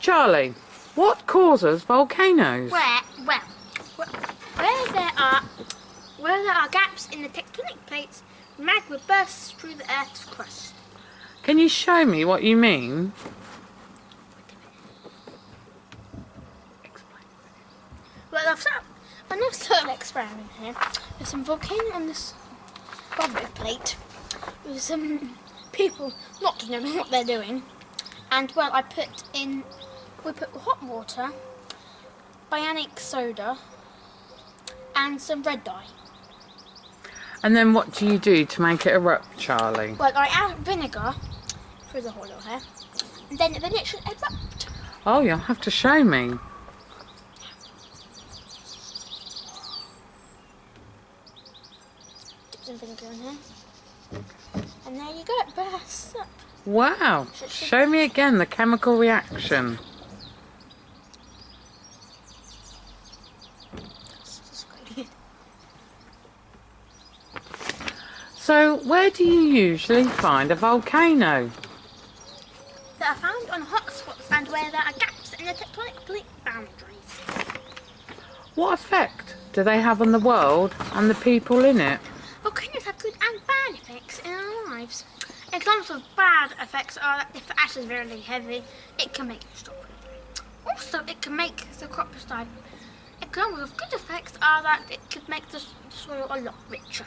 Charlie, what causes volcanoes? Where there are gaps in the tectonic plates, magma bursts through the Earth's crust. Can you show me what you mean? Well, I've set an experiment here. There's some volcano on this bottom plate with some people not knowing what they're doing. And well, we put hot water, bionic soda, and some red dye. And then what do you do to make it erupt, Charlie? Well, I add vinegar through the hole here, and then it should erupt. Oh, you'll have to show me. Dip some vinegar in here. And there you go, it bursts up. Wow, show me again the chemical reaction. So, where do you usually find a volcano? They are found on hotspots and where there are gaps in the tectonic plate boundaries. What effect do they have on the world and the people in it? Volcanoes have good and bad effects in our lives. Examples of bad effects are that if the ash is very heavy, it can make it stop. Also, it can make the crops die. Examples of good effects are that it could make the soil a lot richer.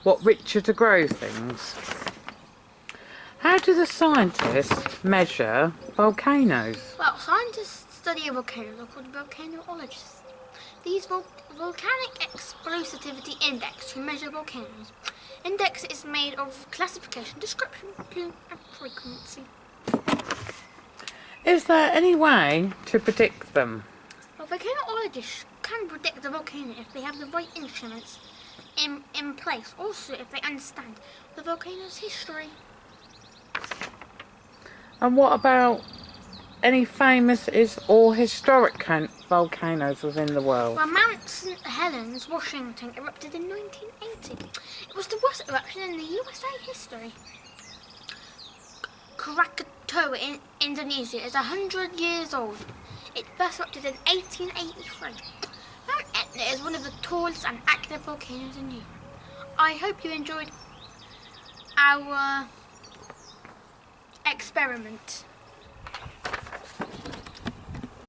What, richer to grow things? How do the scientists measure volcanoes? Well, scientists study volcanoes are called volcanologists. These volcanic explosivity index to measure volcanoes. Index is made of classification, description, plume, and frequency. Is there any way to predict them? Well, volcanologists can predict the volcano if they have the right instruments in place. Also, if they understand the volcano's history. And what about any famous or historic volcanoes within the world? Well, Mount St. Helens, Washington, erupted in 1980. It was the worst eruption in the USA history. Krakatoa in Indonesia is 100 years old. It first erupted in 1883. Mount Etna is one of the tallest and active volcanoes in Europe. I hope you enjoyed our experiment.